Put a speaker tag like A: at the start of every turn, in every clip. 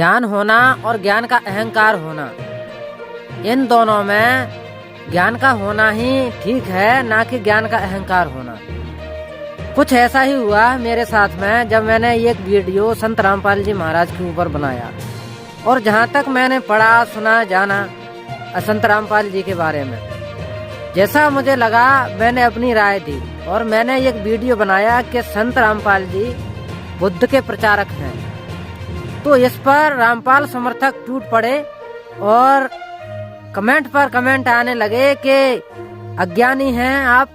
A: ज्ञान होना और ज्ञान का अहंकार होना, इन दोनों में ज्ञान का होना ही ठीक है, ना कि ज्ञान का अहंकार होना। कुछ ऐसा ही हुआ मेरे साथ में जब मैंने एक वीडियो संत रामपाल जी महाराज के ऊपर बनाया, और जहाँ तक मैंने पढ़ा सुना जाना संत रामपाल जी के बारे में, जैसा मुझे लगा मैंने अपनी राय दी और मैंने एक वीडियो बनाया कि संत रामपाल जी बुद्ध के प्रचारक हैं। तो इस पर रामपाल समर्थक टूट पड़े और कमेंट पर कमेंट आने लगे कि अज्ञानी हैं आप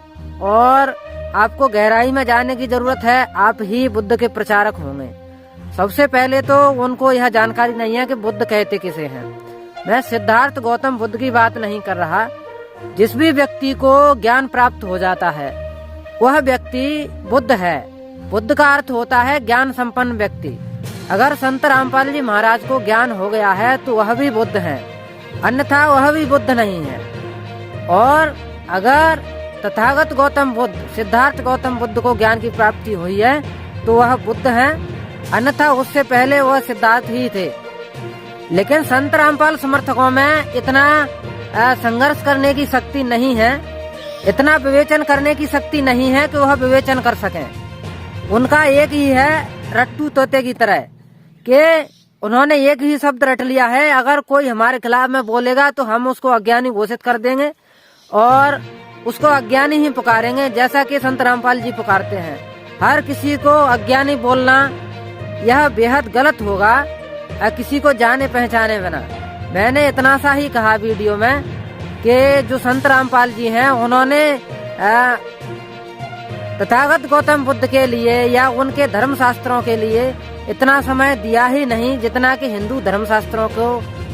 A: और आपको गहराई में जाने की जरूरत है, आप ही बुद्ध के प्रचारक होंगे। सबसे पहले तो उनको यह जानकारी नहीं है कि बुद्ध कहते किसे हैं। मैं सिद्धार्थ गौतम बुद्ध की बात नहीं कर रहा। जिस भी व्यक्ति को ज्ञान प्राप्त हो जाता है वह व्यक्ति बुद्ध है। बुद्ध का अर्थ होता है ज्ञान संपन्न व्यक्ति। अगर संत रामपाल जी महाराज को ज्ञान हो गया है तो वह भी बुद्ध है, अन्यथा वह भी बुद्ध नहीं है। और अगर तथागत गौतम बुद्ध, सिद्धार्थ गौतम बुद्ध को ज्ञान की प्राप्ति हुई है तो वह बुद्ध है, अन्यथा उससे पहले वह सिद्धार्थ ही थे। लेकिन संत रामपाल समर्थकों में इतना संघर्ष करने की शक्ति नहीं है, इतना विवेचन करने की शक्ति नहीं है कि वह विवेचन कर सकें। उनका एक ही है, रट्टू तोते की तरह, कि उन्होंने एक ही शब्द रट लिया है, अगर कोई हमारे खिलाफ में बोलेगा तो हम उसको अज्ञानी घोषित कर देंगे और उसको अज्ञानी ही पुकारेंगे, जैसा कि संत रामपाल जी पुकारते हैं। हर किसी को अज्ञानी बोलना यह बेहद गलत होगा, किसी को जाने पहचाने बिना। मैंने इतना सा ही कहा वीडियो में कि जो संत रामपाल जी हैं उन्होंने तथागत गौतम बुद्ध के लिए या उनके धर्म शास्त्रों के लिए इतना समय दिया ही नहीं जितना कि हिंदू धर्म शास्त्रों को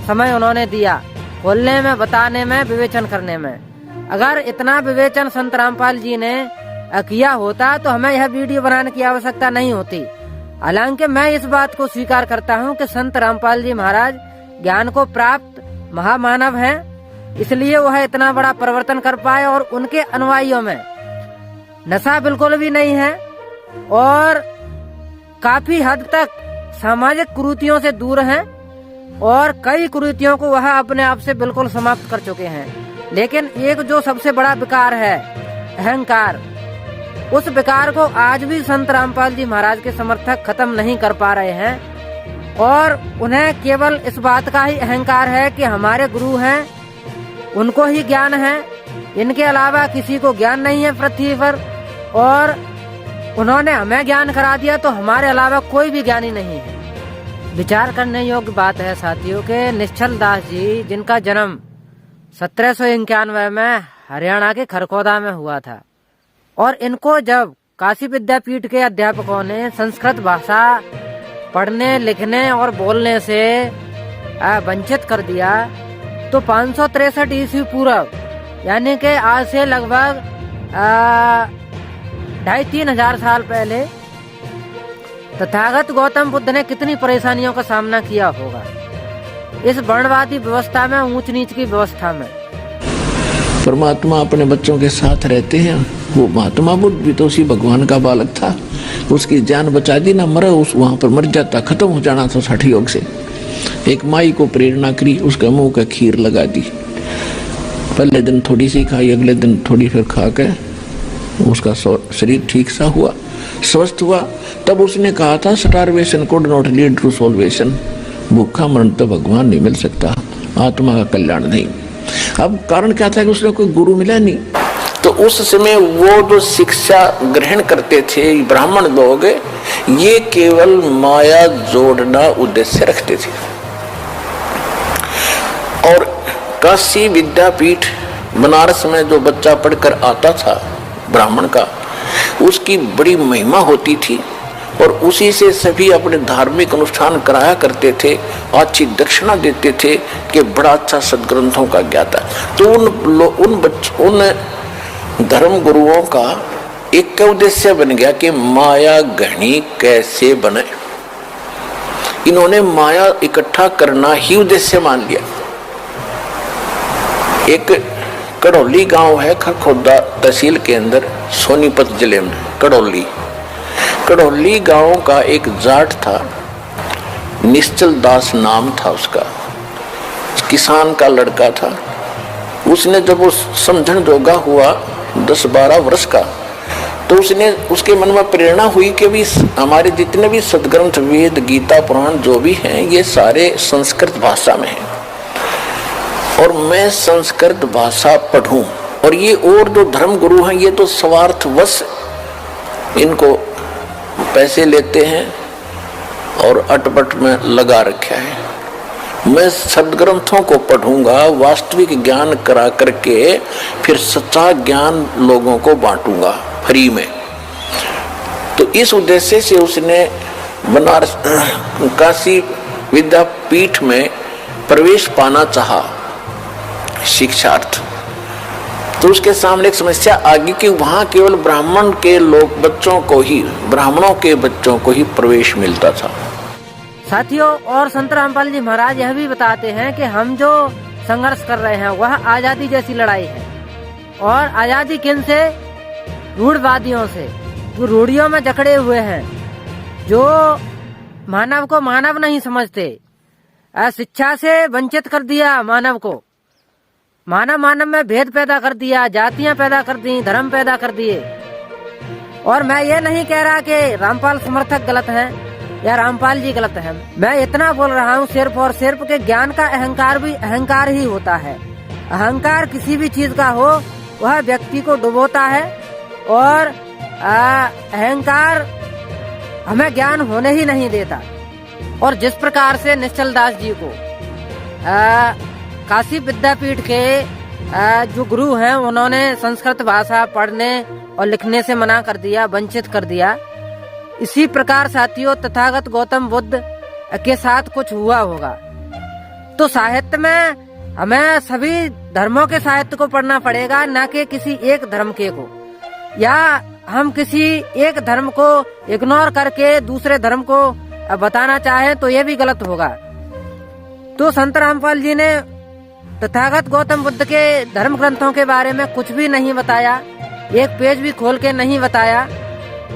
A: समय उन्होंने दिया, खोलने में, बताने में, विवेचन करने में। अगर इतना विवेचन संत रामपाल जी ने किया होता तो हमें यह वीडियो बनाने की आवश्यकता नहीं होती। हालांकि मैं इस बात को स्वीकार करता हूं कि संत रामपाल जी महाराज ज्ञान को प्राप्त महामानव हैं, इसलिए वह इतना बड़ा परिवर्तन कर पाए और उनके अनुयायियों में नशा बिल्कुल भी नहीं है और काफी हद तक सामाजिक कुरीतियों से दूर हैं और कई कुरीतियों को वह अपने आप से बिल्कुल समाप्त कर चुके हैं। लेकिन एक जो सबसे बड़ा विकार है, अहंकार, उस विकार को आज भी संत रामपाल जी महाराज के समर्थक खत्म नहीं कर पा रहे हैं और उन्हें केवल इस बात का ही अहंकार है कि हमारे गुरु हैं, उनको ही ज्ञान है, इनके अलावा किसी को ज्ञान नहीं है पृथ्वी पर, और उन्होंने हमें ज्ञान करा दिया तो हमारे अलावा कोई भी ज्ञानी नहीं है। विचार करने योग्य बात है साथियों के निश्चल दास जी, जिनका जन्म 1791 में हरियाणा के खरखोदा में हुआ था, और इनको जब काशी विद्यापीठ के अध्यापकों ने संस्कृत भाषा पढ़ने, लिखने और बोलने से वंचित कर दिया तो 563 ईस्वी पूर्व, यानी कि आज से लगभग 2,500-3 हजार साल पहले तथागत गौतम बुद्ध ने कितनी परेशानियों का सामना किया होगा इस वर्णवादी व्यवस्था में, ऊंच नीच की व्यवस्था में।
B: परमात्मा अपने बच्चों के साथ रहते हैं। वो महात्मा बुद्ध भी तो उसी भगवान का बालक था, उसकी जान बचा दी ना, मरा उस वहां पर मर जाता, खत्म हो जाना था 60 योग से। एक माई को प्रेरणा करी, उसका मुंह का खीर लगा दी, पहले दिन थोड़ी सी खाई, अगले दिन थोड़ी, फिर खा के उसका शरीर ठीक सा हुआ, स्वस्थ हुआ। तब उसने कहा था starvation could not lead to salvation, भूखा मरण तो भगवान नहीं मिल सकता, आत्मा का कल्याण नहीं। अब कारण क्या था कि उसने कोई गुरु मिला नहीं, तो उस समय वो जो शिक्षा ग्रहण करते थे ब्राह्मण लोग, ये केवल माया जोड़ना उद्देश्य रखते थे। और काशी विद्यापीठ बनारस में जो बच्चा पढ़कर आता था ब्राह्मण का, उसकी बड़ी महिमा होती थी और उसी से सभी अपने धार्मिक अनुष्ठान कराया करते थे, अच्छी दक्षिणा देते थे कि बड़ा अच्छा सदग्रंथों का ज्ञाता। तो उन धर्म गुरुओं का एक उद्देश्य बन गया कि माया घनी कैसे बने। इन्होंने माया इकट्ठा करना ही उद्देश्य मान लिया। एक कड़ौली गांव है खरखोदा तहसील के अंदर, सोनीपत जिले में। कड़ौली गांव का एक जाट था, निश्चल दास नाम था उसका, किसान का लड़का था। उसने जब वो समझण जोगा हुआ 10-12 वर्ष का, तो उसके मन में प्रेरणा हुई कि भी हमारे जितने भी सदग्रंथ वेद गीता पुराण जो भी हैं ये सारे संस्कृत भाषा में हैं और मैं संस्कृत भाषा पढ़ूं। और ये और जो धर्म गुरु हैं ये तो स्वार्थवश इनको पैसे लेते हैं और अटपट में लगा रखा है। मैं सदग्रंथों को पढ़ूंगा, वास्तविक ज्ञान करा करके फिर सच्चा ज्ञान लोगों को बांटूंगा फ्री में। तो इस उद्देश्य से उसने बनारस काशी विद्यापीठ में प्रवेश पाना चाहा शिक्षार्थ। तो उसके सामने एक समस्या आ गई कि वहां केवल ब्राह्मण के लोग बच्चों को ही, ब्राह्मणों के बच्चों को ही प्रवेश मिलता था।
A: साथियों, और संत रामपाल जी महाराज यह भी बताते हैं कि हम जो संघर्ष कर रहे हैं वह आजादी जैसी लड़ाई है। और आजादी किन से? रूढ़वादियों से, जो रूढ़ियों में जकड़े हुए हैं, जो मानव को मानव नहीं समझते। शिक्षा से वंचित कर दिया मानव को, मानव में भेद पैदा कर दिया, जातियां पैदा कर दी, धर्म पैदा कर दिए। और मैं ये नहीं कह रहा कि रामपाल समर्थक गलत हैं या रामपाल जी गलत हैं। मैं इतना बोल रहा हूँ सिर्फ और सिर्फ कि ज्ञान का अहंकार भी अहंकार ही होता है। अहंकार किसी भी चीज का हो वह व्यक्ति को डुबोता है और अहंकार हमें ज्ञान होने ही नहीं देता। और जिस प्रकार से निश्चल दास जी को काशी विद्यापीठ के जो गुरु हैं उन्होंने संस्कृत भाषा पढ़ने और लिखने से मना कर दिया, वंचित कर दिया, इसी प्रकार साथियों तथागत गौतम बुद्ध के साथ कुछ हुआ होगा। तो साहित्य में हमें सभी धर्मों के साहित्य को पढ़ना पड़ेगा, न कि किसी एक धर्म के को, या हम किसी एक धर्म को इग्नोर करके दूसरे धर्म को बताना चाहें तो ये भी गलत होगा। तो संत रामपाल जी ने तथागत गौतम बुद्ध के धर्म ग्रंथों के बारे में कुछ भी नहीं बताया, एक पेज भी खोल के नहीं बताया।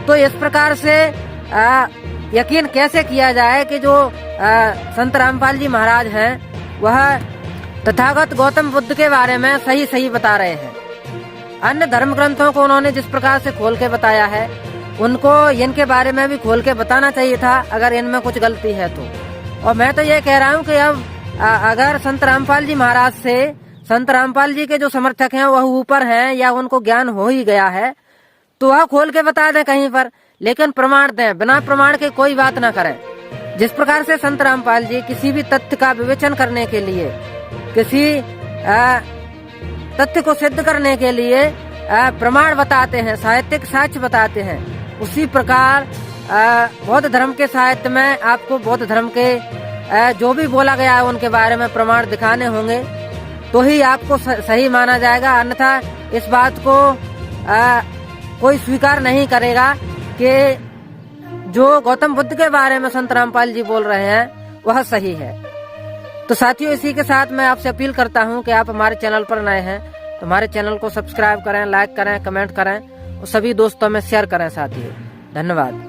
A: तो इस प्रकार से यकीन कैसे किया जाए कि जो संत रामपाल जी महाराज हैं वह तथागत गौतम बुद्ध के बारे में सही सही बता रहे हैं। अन्य धर्म ग्रंथों को उन्होंने जिस प्रकार से खोल के बताया है, उनको इनके बारे में भी खोल के बताना चाहिए था अगर इनमें कुछ गलती है तो। और मैं तो ये कह रहा हूँ कि अब अगर संत रामपाल जी महाराज से, संत रामपाल जी के जो समर्थक हैं वह ऊपर हैं या उनको ज्ञान हो ही गया है, तो वह खोल के बता दें कहीं पर, लेकिन प्रमाण दें। बिना प्रमाण के कोई बात ना करें। जिस प्रकार से संत रामपाल जी किसी भी तथ्य का विवेचन करने के लिए, किसी तथ्य को सिद्ध करने के लिए प्रमाण बताते हैं, साहित्यिक साक्ष्य बताते हैं, उसी प्रकार बौद्ध धर्म के साहित्य में आपको बौद्ध धर्म के जो भी बोला गया है उनके बारे में प्रमाण दिखाने होंगे, तो ही आपको सही माना जाएगा। अन्यथा इस बात को कोई स्वीकार नहीं करेगा कि जो गौतम बुद्ध के बारे में संत रामपाल जी बोल रहे हैं वह सही है। तो साथियों, इसी के साथ मैं आपसे अपील करता हूं कि आप हमारे चैनल पर नए हैं तो हमारे चैनल को सब्सक्राइब करें, लाइक करें, कमेंट करें और सभी दोस्तों में शेयर करें साथियों। धन्यवाद।